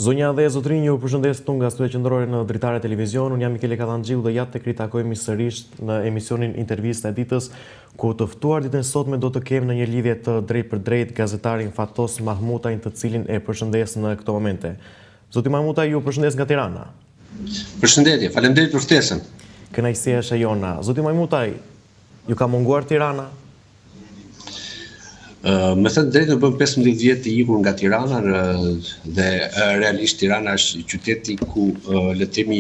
Zonja dhe zotrinj, ju përshëndes këtu nga studia qendrore në Dritare Televizion. Unë jam Mikele Kallandxhiu dhe ja tek ritakojmë sërish në emisionin Intervista e ditës, ku të ftuar ditën e sotme do të kemë në një lidhje të drejtë për drejtë gazetarin Fatos Mahmutajin, të cilin e përshëndes në këto momente. Zoti Mahmutaj, ju përshëndes nga Tirana. Përshëndetje, faleminderit për ftesën. Kënaqësia është e jona. Zoti Mahmutaj, ju ka munguar Tirana? Me thënë drejtë, bëm 15 vjet të ikur nga Tirana dhe realisht Tirana është qyteti ku le të themi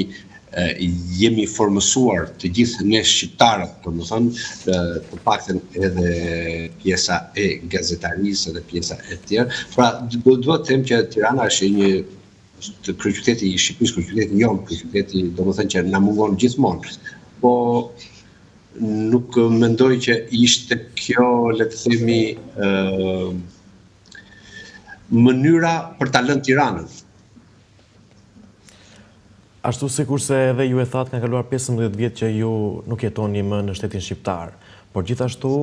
jemi formësuar të gjithë ne shqiptarët, domethënë të paktën edhe pjesa e gazetarisë dhe pjesa e tjerë. Pra do të them që Tirana është një kryeqyteti i Shqipërisë, kryeqyteti jon, kryeqyteti domethënë që na mungon gjithmonë. Po nuk mendoj që ishte kjo, le të themi, mënyra për ta lënë Tiranën. Ashtu sikurse edhe ju e thatë, kanë kaluar 15 vjet që ju nuk jetoni më në shtetin shqiptar, por gjithashtu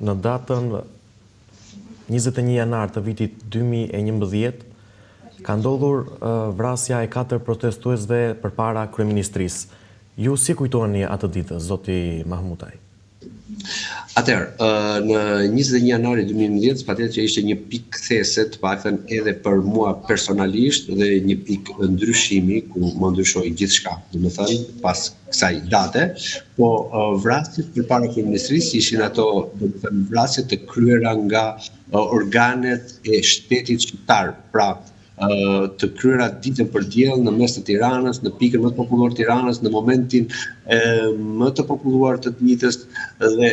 në datën 21 janar të vitit 2011 ka ndodhur vrasja e 4 protestuesve përpara kryeministrisë. Ju si kujtoni atë ditë, zoti Mahmutaj? Atëherë, në 21 janari 2011, patjetër që ishte një pikë kthese, të paktën edhe për mua personalisht, dhe një pikë ndryshimi ku më ndryshoi gjithçka. Domethënë, pas kësaj date, po vrasjet përpara kryeministrisë ishin ato, domethënë, vrasje të kryera nga organet e shtetit shqiptar, pra të kryera ditën për diell në mes të Tiranës, në pikën më të populluar të Tiranës, në momentin më të populluar të ditës dhe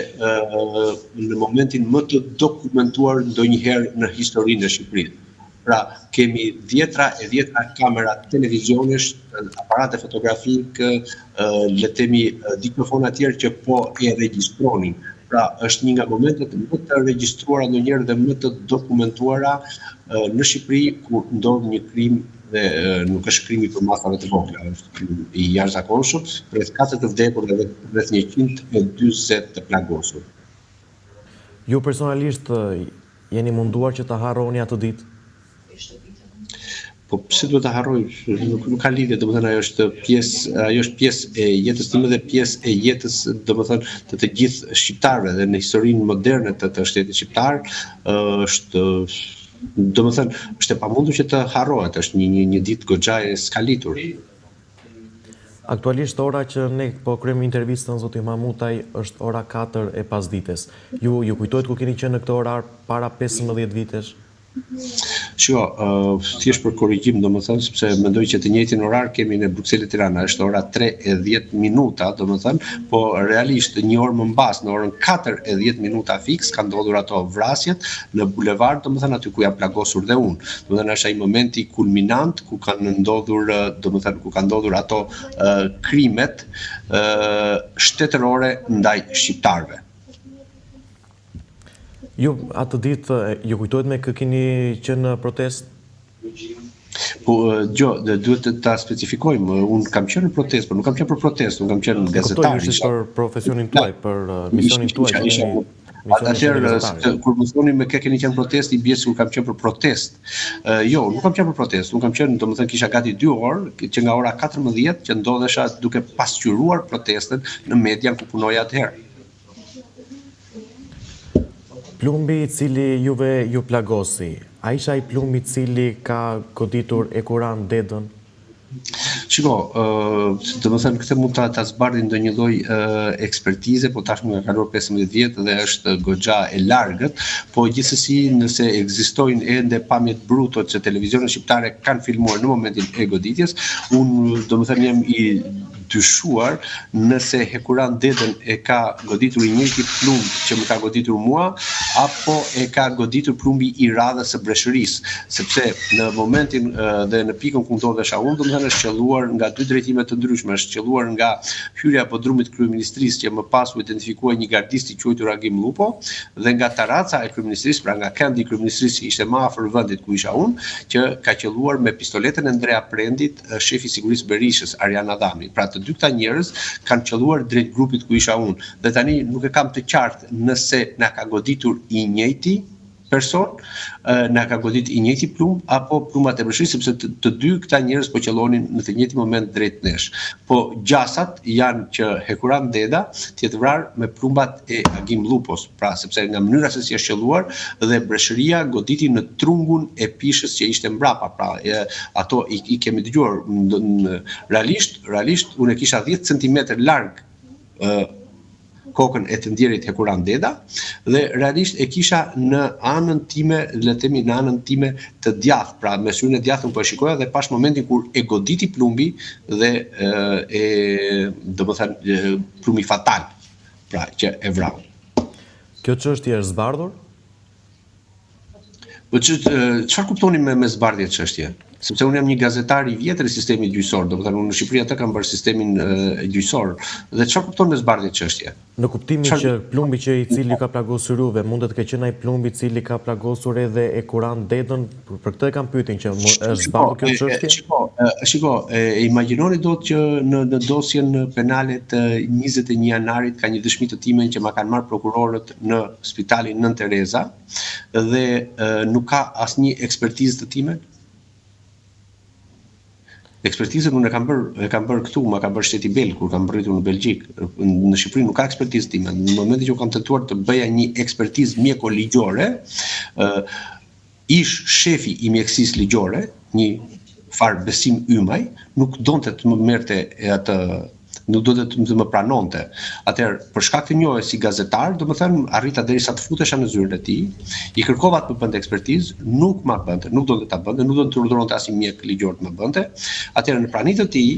në momentin më të dokumentuar ndonjëherë në historinë e Shqipërisë. Pra, kemi dhjetra e dhjetra kamera televizionesh, aparate fotografik, le të themi diktofona të tjerë që po e regjistronin. Pra, është një nga momentet më të regjistruara ndonjëherë dhe më të dokumentuara në Shqipëri ku ndodh një krim dhe nuk është krimi për masave të vogla, është krim i jashtëzakonshëm, rreth 4 të vdekur dhe rreth 140 të plagosur. Ju personalisht jeni munduar që ta harroni atë ditë? Po pse duhet ta harroj? Nuk ka lidhje, domethënë ajo është pjesë e jetës time dhe pjesë e jetës, domethënë, të gjithë shqiptarëve dhe në historinë moderne të shtetit shqiptar, është domethënë është e pamundur që të harrohet, është një ditë goxha e skalitur. Aktualisht ora që ne po kryejmë intervistën, zoti Mahmutaj, është ora 4 e pasdites. Ju kujtohet ku keni qenë në këtë orar para 15 vitesh? Shiko, thjesht për korrigjim, domethënë, sepse mendoj që të njëjtin orar kemi në Bruxelles e Tirana, është ora 3:10, domethënë, po realisht një orë më mbas, në orën 4:10 fiks, ka ndodhur ato vrasjet në bulevard, domethënë aty ku jam plagosur dhe unë. Domethënë është ai momenti kulminant ku kanë ndodhur, domethënë ku kanë ndodhur ato krimet shtetërore ndaj shqiptarëve. Ju atë ditë ju kujtohet me kë keni qenë në protestë? Po, duhet ta specifikojmë, unë kam qenë në protestë, por nuk kam qenë për protestë, unë kam qenë gazetar. Kuptoj, ishte për profesionin tuaj, për misionin tuaj. Atëherë, kur më thoni me kë keni qenë protestë, i bie se kam qenë për protestë. Jo, nuk kam qenë për protestë, unë kam qenë, domethënë kisha gati 2 orë, që nga ora 14 që ndodhesha duke pasqyruar protestën në median ku punoja atëherë. Plumbi i cili juve ju plagosi, a isha ai plumbi i cili ka goditur e kuran dedën? Shiko, domethënë këtë mund ta zbardhin ndonjë lloj ekspertize, po tashmë ka kaluar 15 vjet dhe është goxha e largët, po gjithsesi nëse ekzistojnë ende pamjet bruto që televizionet shqiptare kanë filmuar në momentin e goditjes, unë domethënë jam i dyshuar nëse hekuran dedën e ka goditur i njëjti plumb që më ka goditur mua, apo e ka goditur plumbi i radhës së breshërisë, sepse në momentin dhe në pikën ku ndodhesha unë, domethënë është qelluar nga 2 drejtime të ndryshme, është qelluar nga hyrja e podrumit kryeministrisë që më pas u identifikua një gardist i quajtur Agim Lupo dhe nga taraca e kryeministrisë, pra nga kendi i kryeministrisë që ishte më afër vendit ku isha unë, që ka qelluar me pistoletën e Andrea Prendit, shefi i sigurisë Berishës, Arjan Adami. Pra të dy këta njerëz kanë qelluar drejt grupit ku isha unë. Dhe tani nuk e kam të qartë nëse na ka goditur i njëjti person na ka godit i njëjti plumb apo plumbat e breshërisë, sepse të dy këta njerëz po qellonin në të njëjtin moment drejt nesh. Po gjasat janë që Hekuran Deda të jetë vrarë me plumbat e Agim Lupos, pra sepse nga mënyra se si është qelluar dhe breshëria goditi në trungun e pishës që ishte mbrapa, pra ato i kemi dëgjuar realisht unë e kisha 10 cm larg kokën e të ndjerit Hekuran Deda dhe realisht e kisha në anën time, le të themi në anën time të djathtë, pra me syrin e djathtë po e shikoja dhe pash momentin kur e goditi plumbi dhe domethënë plumbi fatal, pra që e vrau. Kjo çështje është zbardhur? Po çfarë kuptoni me zbardhje çështje? Sepse unë jam një gazetar i vjetër i sistemit gjyqësor, domethënë unë në Shqipëri atë kam bërë sistemin gjyqësor. Dhe çfarë kupton me zbardhje çështje? Në kuptimin që plumbi që i cili ka plagosur juve, mundet të ketë qenë ai plumbi i cili ka plagosur edhe Hekuran Dedën, për këtë e kam pyetin që është zbardhur kjo çështje? Shiko, imagjinoni dot që në dosjen penale të 21 janarit ka një dëshmi të timen që ma kanë marrë prokurorët në spitalin Nën Tereza dhe nuk ka asnjë ekspertizë të timen. Ekspertizën unë e kam bërë këtu, ma kam bërë Shteti Belg kur kam rritur në Belgjik. Në Shqipëri nuk ka ekspertizë time. Në momentin që u kam tentuar të bëja një ekspertizë mjeko-ligjore, ish shefi i mjekësisë ligjore, një farë Besim Ymaj, nuk donte të më merrte atë, nuk do të më pranonte. Atëherë, për shkak të njohjes si gazetar, domethënë arrita derisa të futesha në zyrën e tij, i kërkova të më bënte ekspertizë, nuk ma bënte, nuk donte ta bënte, nuk donte të urdhëronte asnjë mjek ligjor të më bënte. Atëherë në pranitë të tij,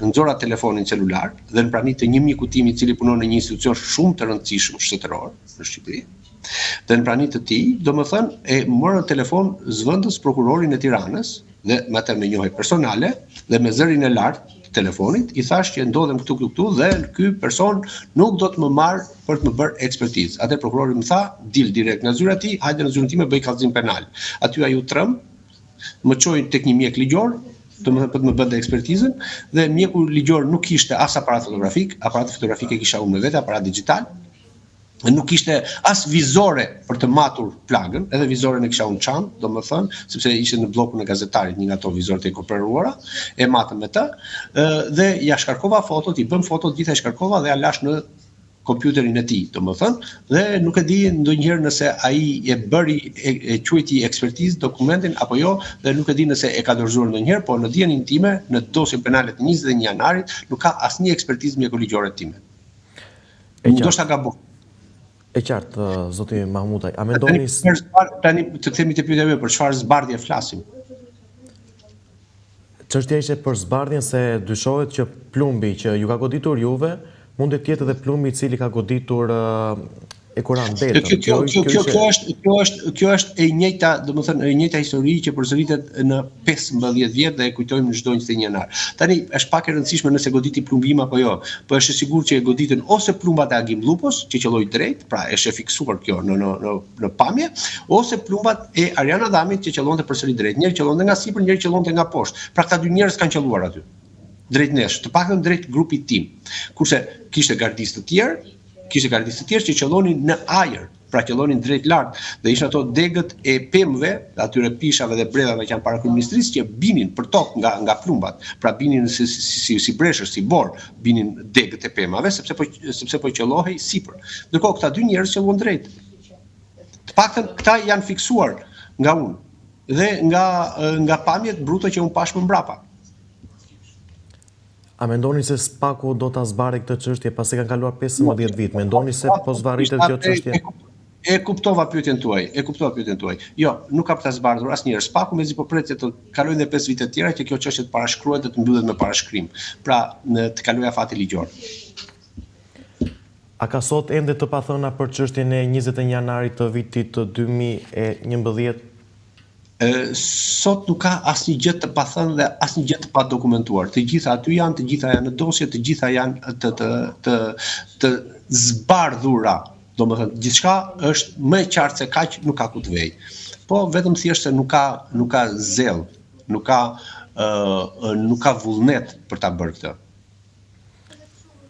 nxora telefonin celular dhe në pranitë të një miku tim i cili punon në një institucion shumë të rëndësishëm shtetëror në Shqipëri. Dhe në pranitë të tij, domethënë e morën telefon zëvendës prokurorin e Tiranës dhe me atë me njohje personale dhe me zërin e lartë telefonit, i thash që ndodhem këtu dhe ky person nuk do të më marr për të më bërë ekspertizë. Atë prokurori më tha, dil direkt nga zyra e tij, hajde në zyrën time bëj kallëzim penal. Aty ai u trëm, më çoi tek një mjek ligjor, domethënë për të më bënte ekspertizën dhe mjeku ligjor nuk kishte as aparat fotografik, aparat fotografike kisha unë me vete, aparat digital. Nuk ishte as vizore për të matur plagën, edhe vizoren e kisha unë çantë, domethënë, sepse ishte në bllokun e gazetarit një nga ato vizorët e inkorporuara, e matëm me të, dhe ja shkarkova fotot, i bëm fotot gjitha e shkarkova dhe ja lash në kompjuterin e tij, domethënë, dhe nuk e di ndonjëherë nëse ai e bëri e quajti ekspertizë dokumentin apo jo, dhe nuk e di nëse e ka dorëzuar ndonjëherë, por në dijen time në dosjen penale të 21 janarit nuk ka asnjë ekspertizë mjekoligjore time. Ndoshta gaboj. E qartë, zoti Mahmutaj, a mendoni... Tani të themi të pyetja për çfarë zbardhje flasim? Çështja ishte për zbardhjen se dyshohet që plumbi që ju ka goditur juve mund të jetë edhe plumbi i cili ka goditur Hekuran Dedën. Kjo është e njëjta, domethënë e njëjta histori që përsëritet në 15 vjet dhe e kujtojmë në çdo 21 janar. Tani është pak e rëndësishme nëse goditi plumbim apo jo, po është e sigurt që e goditën ose plumbat e Agim Lupos, që qelloi drejt, pra është e fiksuar kjo në pamje, ose plumbat e Ariana Adamit që qellonte përsëri drejt. Njëri qellonte nga sipër, njëri qellonte nga poshtë. Pra këta dy njerëz kanë qelluar aty. Drejt nesh, të paktën drejt grupit tim. Kurse kishte gardistë të tjerë që qellonin në ajër, pra qellonin drejt lart dhe ishin ato degët e pemëve, atyre pishave dhe bredhave që janë para kryeministrisë që binin për tokë nga plumbat, pra binin si breshësh, si bor, binin degët e pemave sepse po qellohej sipër. Ndërkohë këta dy njerëz qellon drejt. Të paktën këta janë fiksuar nga unë dhe nga pamjet bruta që unë pash më mbrapa. A mendoni se Spaku do ta zbardhë këtë çështje pasi kanë kaluar 15 vjet? Mendoni se po zvarritet kjo çështje? E kuptova pyetjen tuaj. Jo, nuk ka për ta zbardhur asnjëherë. Spaku mezi po pret të kalojnë edhe 5 vite të tjera që kjo çështje të parashkruhet dhe të mbyllet me parashkrim. Pra, të kalojë afati ligjor. A ka sot ende të pathëna për çështjen e 21 janarit të vitit 2011? Sot nuk ka asnjë gjë të pathënë dhe asnjë gjë të padokumentuar. Të gjitha aty janë, të gjitha janë në dosje, të gjitha janë të zbardhura. Domethënë gjithçka është më e qartë se kaq, nuk ka ku të vej. Po vetëm thjesht se nuk ka zell, nuk ka vullnet për ta bërë këtë.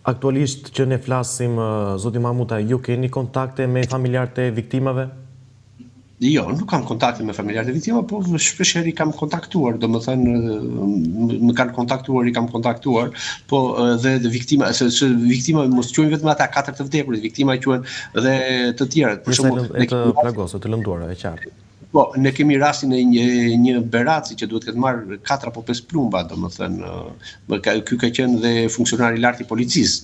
Aktualisht që ne flasim, zoti Mahmutaj, ju keni kontakte me familjarët e viktimave? Jo, nuk kam kontakte me familjarët e viktimave, po shpeshherë i kam kontaktuar, domethënë më kanë kontaktuar, i kam kontaktuar, po dhe viktima, se viktima mos quajnë vetëm ata 4 të vdekurit, viktima quhen dhe të tjerët. Për Pjesa shembull, e të plagosur, të lënduara, e qartë. po, ne kemi rastin e një beraci që duhet këtë marrë 4 apo 5 plumba, domethënë, ky ka qenë dhe funksionar i lartë i policisë.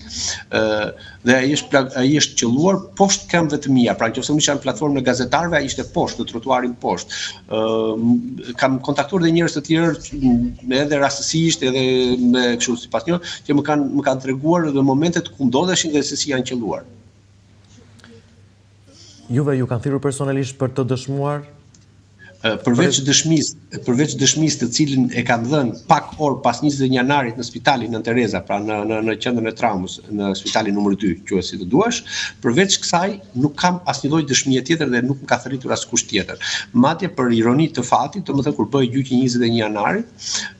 Dhe ai është qelluar poshtë këmbëve të mia. Pra nëse unë isha në platformën e gazetarëve, ai ishte poshtë, në trotuarin poshtë. Kam kontaktuar dhe njerëz të tjerë edhe rastësisht edhe me kështu sipas një që më kanë treguar edhe momentet ku ndodheshin dhe se si janë qelluar. Juve ju kanë thirrur personalisht për të dëshmuar? Përveç dëshmisë të cilin e kam dhënë pak orë pas 21 janarit në spitalin Nën Tereza, pra në qendrën e traumës, në spitalin numër 2, quhet si të duash, përveç kësaj nuk kam asnjë lloj dëshmie tjetër dhe nuk më ka thërritur askush tjetër. Madje për ironi të fatit, domethënë kur bëi gjyqi 21 janarit,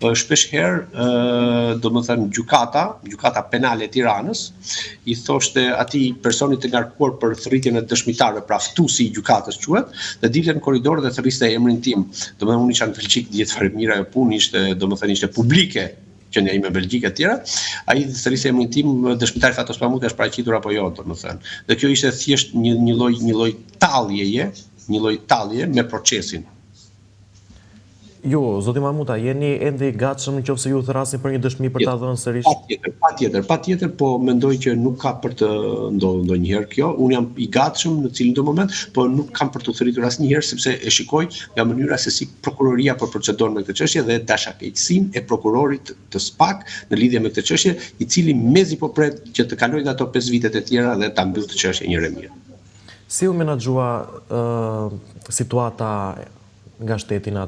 shpesh herë domethënë gjykata penale e Tiranës i thoshte atij personit të ngarkuar për thërritjen e dëshmitarëve, pra ftuesi i gjykatës quhet, dhe dilte në korridor dhe thërriste emrin tim. Domethënë unë isha në Belgjik, dihet fare mira e punë, ishte publike qenia ime në Belgjik e tjera. Ai thërriste emrin tim, dëshmitari Fatos Pamuti është paraqitur apo jo, domethënë. Dhe kjo ishte thjesht një lloj tallje me procesin. Ju, zoti Mamuta, jeni ende i gatshëm nëse ju thrasin për një dëshmi për ta dhënë sërish? Patjetër, po mendoj që nuk ka për të ndodhur ndonjëherë kjo. Unë jam i gatshëm në cilin do moment, po nuk kam për të thëritur asnjëherë sepse e shikoj nga mënyra se si prokuroria po procedon me këtë çështje dhe dashakeqësinë e prokurorit të SPAK në lidhje me këtë çështje, i cili mezi po pret që të kalojnë ato 5 vitet e tjera dhe ta mbyllë këtë çështje një herë mirë. Si u menaxhua situata nga shteti në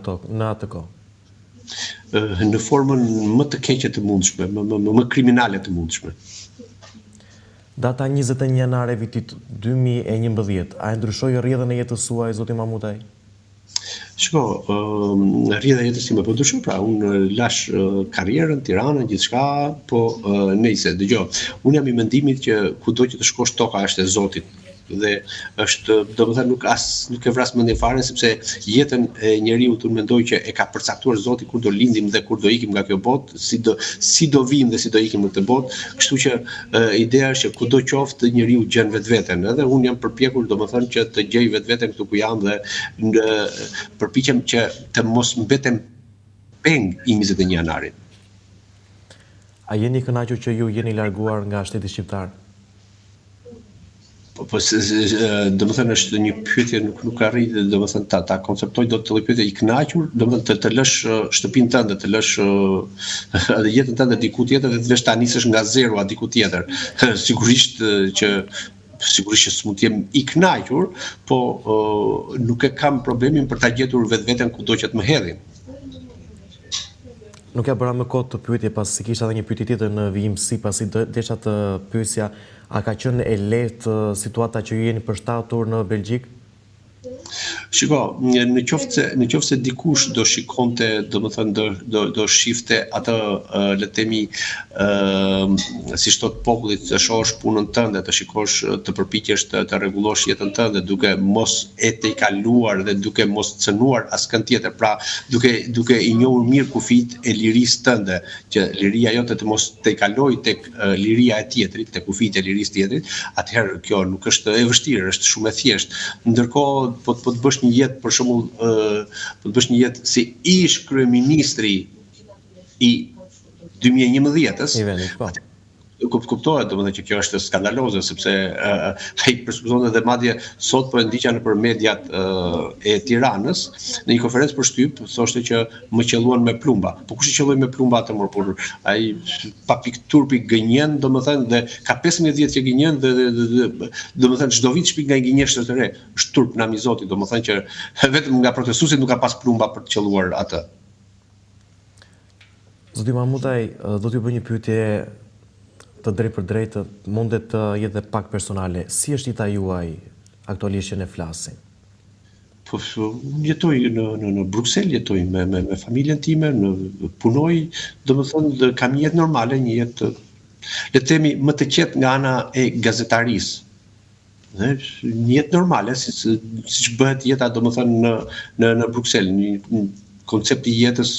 atë kohë? Në formën më të keqe të mundshme, më kriminale të mundshme. Data 21 janar e vitit 2011, a e ndryshoi rrjedhën e jetës suaj, zoti Mamutaj? Shiko, rrjedha e jetës time po ndryshoi, pra unë lash karrierën, Tiranën, gjithçka, po nejse, dëgjoj. Unë jam i mendimit që kudo që të shkosh toka është e Zotit. Dhe është, domethënë nuk e vras mendjen fare sepse jetën e njeriu unë mendoj që e ka përcaktuar Zoti kur do lindim dhe kur do ikim nga kjo botë, si do vim dhe si do ikim në këtë botë, kështu që ideja është që kudo qoftë njeriu gjen vetveten. Edhe unë jam përpjekur domethënë që të gjej vetveten këtu ku jam dhe përpiqem që të mos mbetem peng i 21 janarit. A jeni kënaqur që ju jeni larguar nga shteti shqiptar? Po domethënë është një pyetje nuk arrit domethënë ta konceptoj dot të pyetje i kënaqur, domethënë të lësh shtëpinë tënde, të lësh edhe jetën tënde diku tjetër dhe të vesh ta nisësh nga zero diku tjetër. Sigurisht që s'mund të jem i kënaqur, po nuk e kam problemin për ta gjetur vetveten kudo që të më hedhin. Nuk ja bëra më kohë të pyetje pasi kisha edhe një pyetje tjetër në vijimsi, pasi desha të pyesja, a ka qenë e lehtë situata që ju jeni përshtatur në Belgjik? Shiko, në qoftë se dikush do shikonte, domethënë do shifte atë, le të themi, siç thot populli, të shohësh punën tënde, të shikosh, të përpiqesh të rregullosh jetën tënde duke mos e tejkaluar dhe duke mos cënuar askën tjetër, pra duke i njohur mirë kufijt e lirisë tënde, që liria jote të mos tejkalojë tek liria e tjetrit, tek kufijt e lirisë tjetrit, atëherë kjo nuk është e vështirë, është shumë e thjeshtë. Ndërkohë po të bësh një jetë, për shembull, po të bësh një jetë si ish kryeministri i 2011-s. I vendit, po. Kuptohet domethënë që kjo është skandaloze sepse ai përsëriton edhe madje sot po e ndiqja nëpër mediat e Tiranës në një konferencë për shtyp thoshte që më qelluan me plumba. Po kush i qelloi me plumba atë më por ai pa pikë turpi gënjen domethënë dhe ka 15 vjet që gënjen dhe domethënë çdo vit shpik nga një gënjeshtër të re. Është turp nami Zotit, domethënë që vetëm nga protestuesit nuk ka pas plumba për të qelluar atë. Zoti Mamutaj, do t'ju bëj një pyetje të drejtë për drejtë, mundet të jetë pak personale. Si është jeta juaj aktualisht që ne flasim? Po jetoj në Bruksel, jetoj me familjen time, punoj, domethënë kam një jetë normale, një jetë, le të themi, më të qetë nga ana e gazetarisë. Dhe një jetë normale, siç bëhet jeta domethënë në Bruksel, një koncept i jetës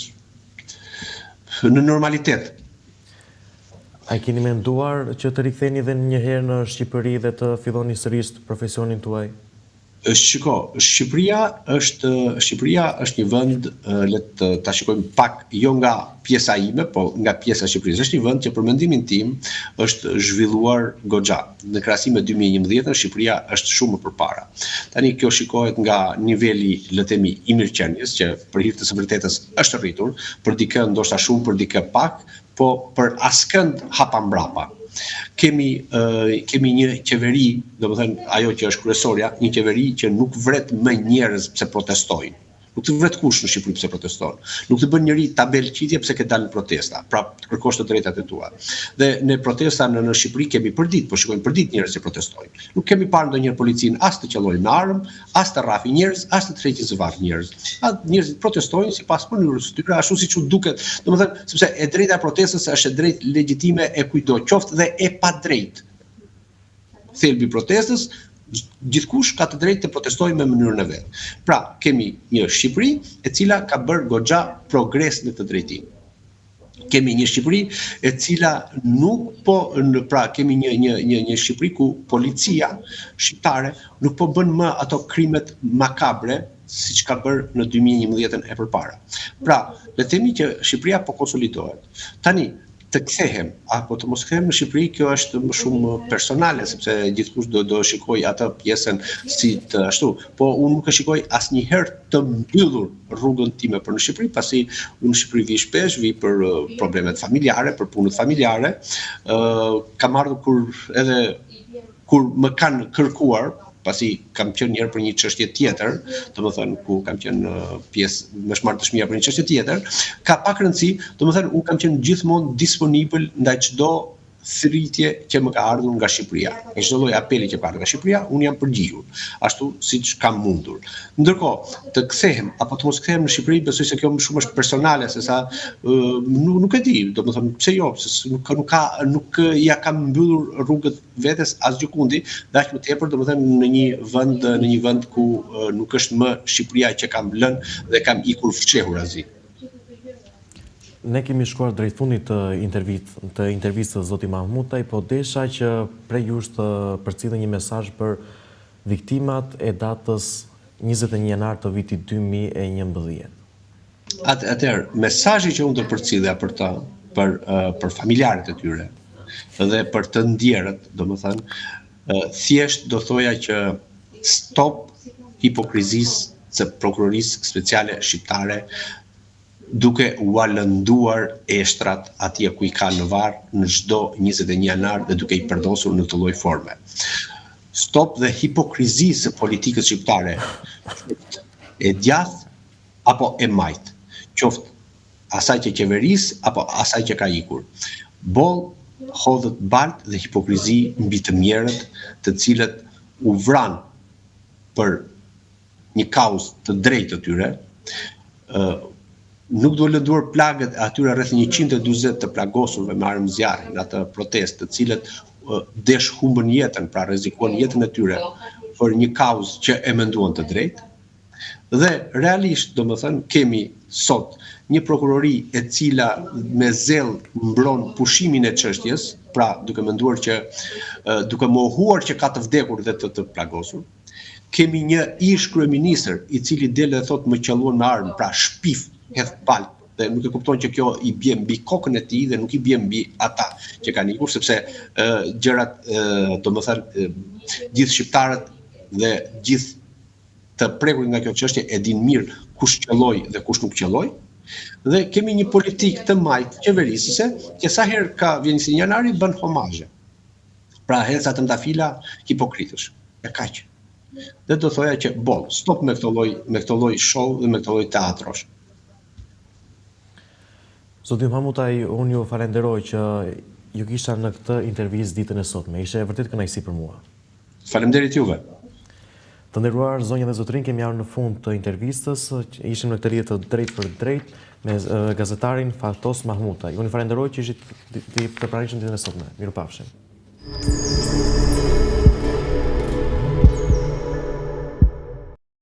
në normalitet. A i keni menduar që të riktheni edhe një herë në Shqipëri dhe të filloni sërish profesionin tuaj? Shiko, Shqipëria është një vend, le ta shikojmë pak jo nga pjesa ime, po nga pjesa e Shqipërisë. Është një vend që për mendimin tim është zhvilluar goxha. Në krahasim me 2011, Shqipëria është shumë më përpara. Tani kjo shikohet nga niveli, le të themi, i mirëqenies, që për hir të së vërtetës është rritur, për dikë ndoshta shumë, për dikë pak, po për askënd hapa mbrapa. Kemi një qeveri, domethënë ajo që është kryesorja, një qeveri që nuk vret më njerëz pse protestojnë. Nuk të vret kush në Shqipëri pse proteston. Nuk të bën njëri tabel qitje pse ke dalë në protesta, pra të kërkosh të drejtat e tua. Dhe në protesta në Shqipëri kemi për ditë, po shikojmë për ditë njerëz që protestojnë. Nuk kemi parë ndonjëherë policinë as të qellojë me armë, as të rrafi njerëz, as të tërheqë zvarr njerëz. Njerëzit protestojnë sipas mënyrës së tyre, ashtu siç u duket. Domethënë, sepse e drejta e protestës është e drejtë legjitime e kujdo, qoftë dhe e padrejtë. Thelbi i protestës, gjithkush ka të drejtë të protestojë me mënyrën e vet. Pra, kemi një Shqipëri e cila ka bërë goxha progres në këtë drejtim. Kemi një Shqipëri e cila nuk po, pra kemi një Shqipëri ku policia shqiptare nuk po bën më ato krimet makabre siç ka bërë në 2011 e përpara. Pra, le të themi që Shqipëria po konsolidohet. Tani të kthehem apo të mos kthehem në Shqipëri, kjo është më shumë personale, sepse gjithkush do shikoj atë pjesën si të ashtu, po unë nuk e shikoj asnjëherë të mbyllur rrugën time për në Shqipëri, pasi unë në Shqipëri vi shpesh, vi për problemet familjare, për punët familjare, kam ardhur kur më kanë kërkuar, pasi kam qenë njëherë për një çështje tjetër, domethënë ku kam qenë pjesë më shmartëshmia për një çështje tjetër, ka pak rëndësi, domethënë unë kam qenë gjithmonë disponibël ndaj çdo thritje që më ka ardhur nga Shqipëria. Në çdo lloj apeli që ka ardhur nga Shqipëria, unë jam përgjigjur, ashtu siç kam mundur. Ndërkohë, të kthehem apo të mos kthehem në Shqipëri, besoj se kjo më shumë është personale, sesa nuk e di, domethënë pse jo, se nuk ja kam mbyllur rrugët vetes asgjë kundi, dhe aq më tepër domethënë në një vend ku nuk është më Shqipëria që kam lënë dhe kam ikur fshehur azi. Ne kemi shkuar drejt fundit të intervistës zoti Mahmutaj, po desha që prej jush të përcjellni një mesazh për viktimat e datës 21 janar të vitit 2011. Atëherë, mesazhi që unë të përcjellja për ta, për familjarët e tyre dhe për të ndjerët, domethënë, thjesht do thoja që stop hipokrizisë së prokurorisë speciale shqiptare, duke u lënduar eshtrat atje ku i ka në varr në çdo 21 janar dhe duke i përdosur në këtë lloj forme. Stop dhe hipokrizisë së politikës shqiptare, e djathtë apo e majt, qoftë asaj që qeveris apo asaj që ka ikur. Boll, hodhët balt dhe hipokrizi mbi të mjerët, të cilët u vran për një kauzë të drejtë të tyre, nuk do lënduar plagët atyre rreth 140 të plagosurve me armë zjarri në atë protestë, të cilët desh humbën jetën, pra rrezikuan jetën e tyre për një kauzë që e menduan të drejtë. Dhe realisht, domethënë, kemi sot një prokurori e cila me zell mbron pushimin e çështjes, pra duke menduar që duke mohuar që ka të vdekur dhe të plagosur. Kemi një ish kryeministër i cili del dhe thotë më qelluan me armë, pra shpif, hedh balt, dhe nuk e kupton që kjo i bie mbi kokën e tij dhe nuk i bie mbi ata që kanë ikur, sepse gjërat, domethënë, gjithë shqiptarët dhe gjithë të prekurit nga kjo çështje e din mirë kush qelloi dhe kush nuk qelloi. Dhe kemi një politikë të majtë qeverisëse që sa herë ka vjen 21 janari bën homazhe. Pra heca të ndafila hipokritësh. E kaq. Dhe do thoja që stop me këtë lloj show dhe me këtë lloj teatrosh. Zoti Mahmutaj, unë ju falenderoj që ju kisha në këtë intervistë ditën e sotme. Ishte vërtet kënaqësi për mua. Faleminderit juve. Të nderuar zonja dhe zotrin, kemi ardhur në fund të intervistës. Ishim në këtë lidhje të drejtë për drejtë me gazetarin Fatos Mahmutaj. Unë falenderoj që ishit të pranishëm ditën e sotme. Mirupafshim.